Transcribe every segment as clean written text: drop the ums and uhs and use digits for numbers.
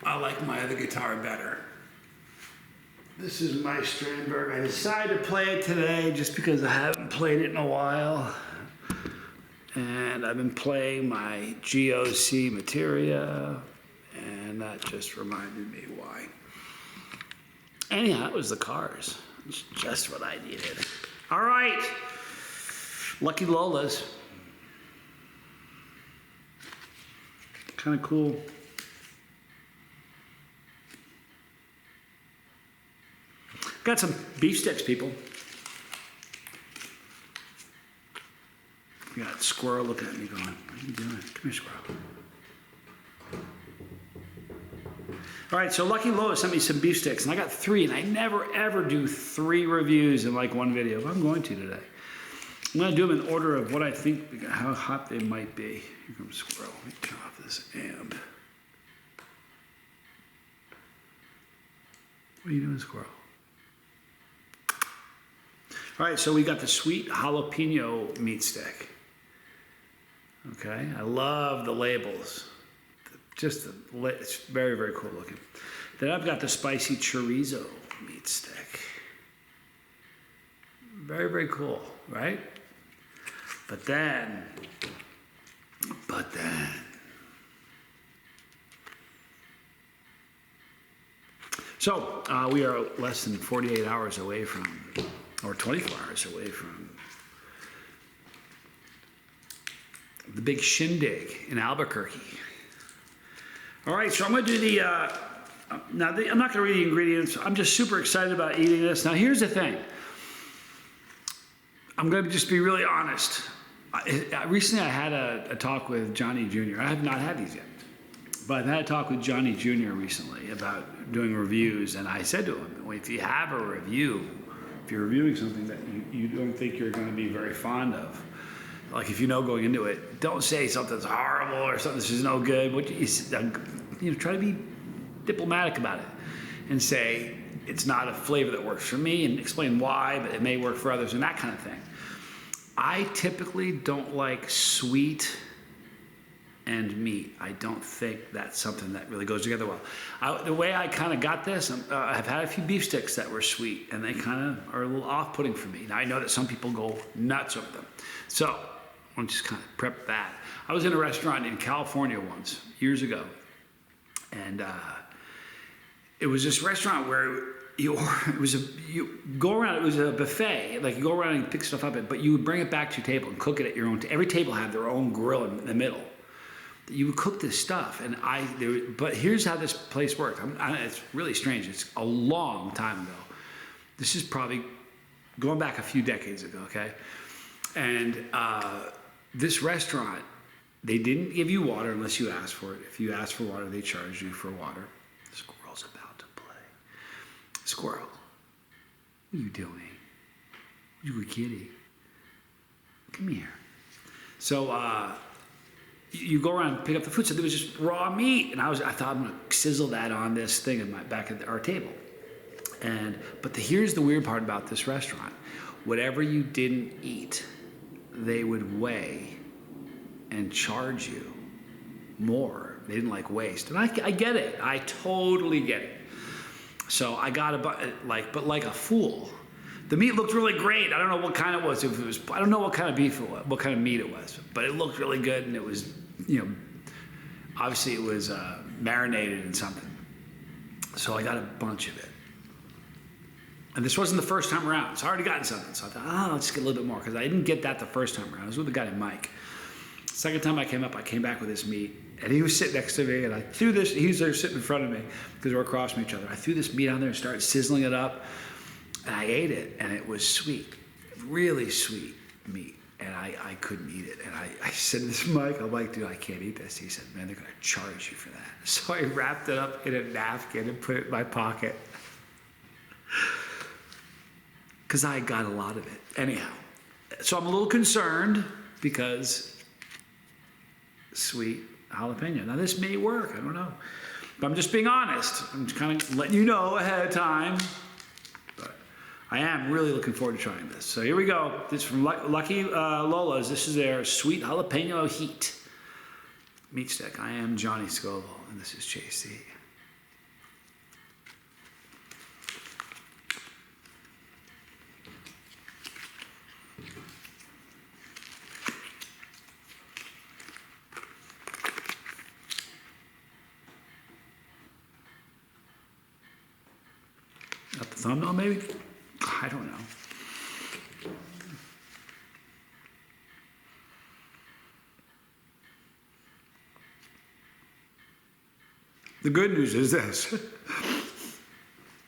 I like my other guitar better. This is my Strandberg. I decided to play it today just because I haven't played it in a while. And I've been playing my GOC Materia, and that just reminded me why. Anyhow, it was the Cars. It's just what I needed. All right, Lucky Lolas. Kind of cool. Got some beef sticks, people. You got a squirrel looking at me going, what are you doing? Come here, squirrel. All right, so Lucky Lolas sent me some beef sticks, and I got 3, and I never, ever do 3 reviews in like one video, but I'm going to today. I'm going to do them in order of what I think, how hot they might be. Here comes squirrel. Let me turn off this amp. What are you doing, squirrel? All right, so we got the sweet jalapeno meat stick. Okay, I love the labels. It's very, very cool looking. Then I've got the spicy chorizo meat stick. Very, very cool, right? But then, so we are less than 48 hours away from, or 24 hours away from the big shindig in Albuquerque. All right, so I'm going to do the, I'm not going to read the ingredients. I'm just super excited about eating this. Now, here's the thing. I'm going to just be really honest. Recently, I had a talk with Johnny Jr. I have not had these yet. But I've had a talk with Johnny Jr. recently about doing reviews. And I said to him, well, if you have a review, if you're reviewing something that you don't think you're going to be very fond of, like if you know going into it, don't say something's horrible or something this is no good. Try to be diplomatic about it and say it's not a flavor that works for me and explain why, but it may work for others and that kind of thing. I typically don't like sweet and meat. I don't think that's something that really goes together well. The way I kind of got this, I've had a few beef sticks that were sweet and they kind of are a little off-putting for me. Now I know that some people go nuts with them. So I'll just kind of prep that. I was in a restaurant in California once, years ago. And it was this restaurant where you go around, it was a buffet, like you go around and pick stuff up, but you would bring it back to your table and cook it at your own, every table had their own grill in the middle. You would cook this stuff, but here's how this place worked. It's really strange. It's a long time ago. This is probably going back a few decades ago, okay? And this restaurant, they didn't give you water unless you asked for it. If you asked for water, they charged you for water. The squirrel's about to play. Squirrel, what are you doing? You a kitty. Come here. So you go around and pick up the food. So there was just raw meat, and I thought I'm gonna sizzle that on this thing in back at our table. But here's the weird part about this restaurant. Whatever you didn't eat, they would weigh and charge you more. They didn't like waste. And I get it. I totally get it. So I got but like a fool. The meat looked really great. I don't know what kind it was. I don't know what kind of beef it was, what kind of meat it was, but it looked really good, and it was, obviously it was marinated in something. So I got a bunch of it. And this wasn't the first time around, so I already gotten something. So I thought, I'll just get a little bit more, because I didn't get that the first time around. I was with a guy named Mike. Second time I came up, I came back with this meat, and he was sitting next to me, and I threw this, he was there sitting in front of me, because we were across from each other. I threw this meat on there and started sizzling it up, and I ate it, and it was sweet, really sweet meat, and I couldn't eat it. And I said to this Mike, I'm like, dude, I can't eat this. He said, man, they're gonna charge you for that. So I wrapped it up in a napkin and put it in my pocket, because I got a lot of it. Anyhow, so I'm a little concerned because sweet jalapeno. Now this may work, I don't know. But I'm just being honest. I'm just kind of letting you know ahead of time. But I am really looking forward to trying this. So here we go. This is from Lucky Lolas. This is their sweet jalapeno heat meat stick. I am Johnny Scoville, and this is JC. thumbnail maybe? I don't know. The good news is this.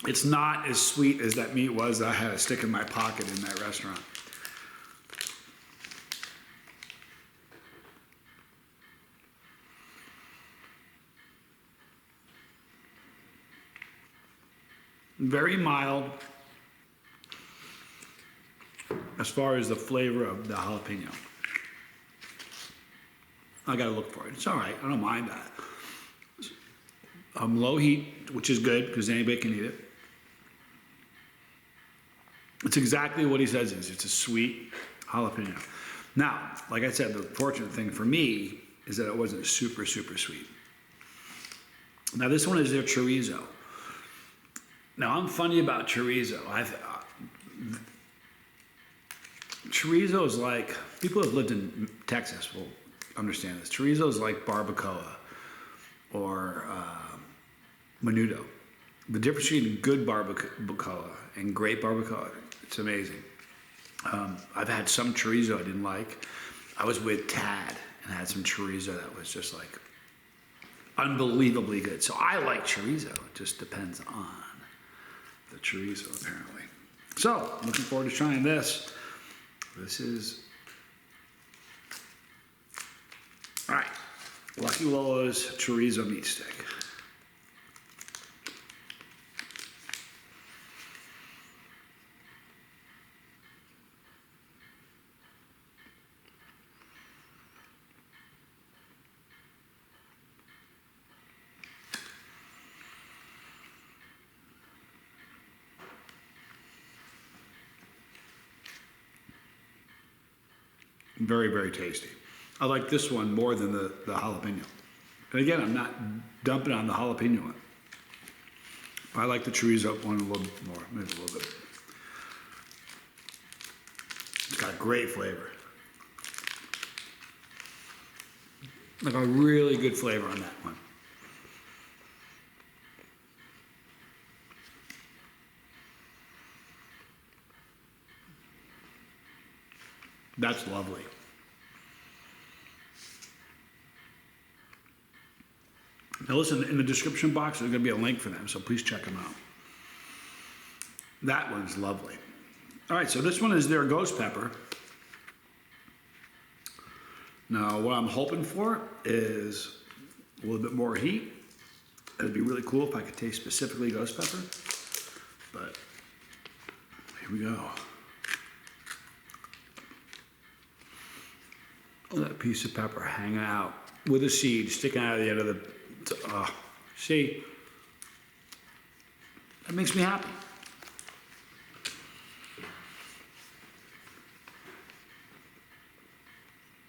It's not as sweet as that meat was that I had to stick in my pocket in that restaurant. Very mild as far as the flavor of the jalapeno. I gotta look for it. It's all right. I don't mind that. Low heat, which is good because anybody can eat it. It's exactly what he says it is. It's a sweet jalapeno. Now, like I said, the fortunate thing for me is that it wasn't super, super sweet. Now, this one is their chorizo. Now, I'm funny about chorizo. Chorizo is like, people who have lived in Texas will understand this. Chorizo is like barbacoa or menudo. The difference between good barbacoa and great barbacoa, it's amazing. I've had some chorizo I didn't like. I was with Tad and had some chorizo that was just like unbelievably good. So I like chorizo. It just depends on the chorizo, apparently. So, looking forward to trying this. This is, all right, Lucky Lolas chorizo meat stick. Very, very tasty. I like this one more than the jalapeno. And again, I'm not dumping on the jalapeno one. I like the chorizo one a little more, maybe a little bit. It's got great flavor. Like a really good flavor on that one. That's lovely. Now listen, in the description box, there's going to be a link for them, so please check them out. That one's lovely. All right, so this one is their ghost pepper. Now, what I'm hoping for is a little bit more heat. It'd be really cool if I could taste specifically ghost pepper, but here we go. That piece of pepper hanging out with a seed sticking out of the end of the, see, that makes me happy.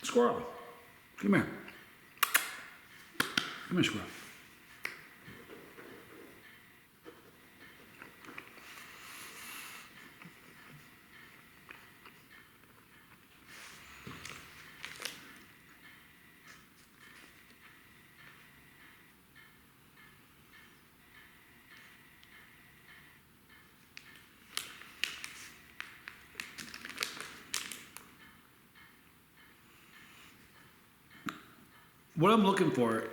Squirrel, come here. Come here, squirrel. What I'm looking for,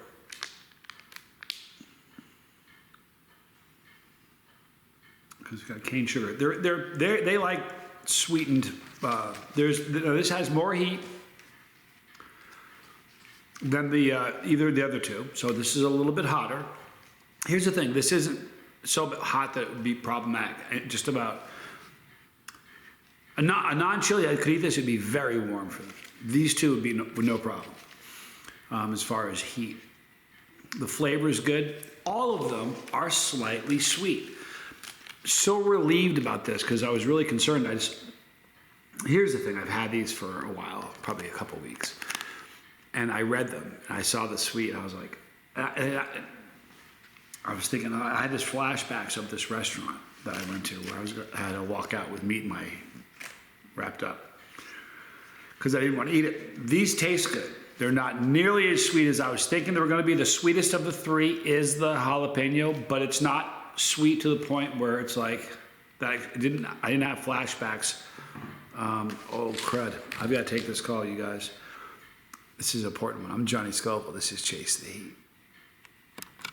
because it's got cane sugar. They like sweetened. This has more heat than either of the other two, so this is a little bit hotter. Here's the thing: this isn't so hot that it would be problematic. Just about a non-chili I could eat this. It'd be very warm for them. These two would be no problem. As far as heat. The flavor is good. All of them are slightly sweet. So relieved about this because I was really concerned. Here's the thing, I've had these for a while, probably a couple weeks. And I read them and I saw the sweet and I was like, I was thinking, I had this flashbacks of this restaurant that I went to where I had to walk out with meat in my wrapped up because I didn't want to eat it. These taste good. They're not nearly as sweet as I was thinking they were going to be. The sweetest of the three is the jalapeno, but it's not sweet to the point where it's like, that I didn't have flashbacks. Oh crud! I've got to take this call, you guys. This is an important one. I'm Johnny Scoville. This is Chase the Heat.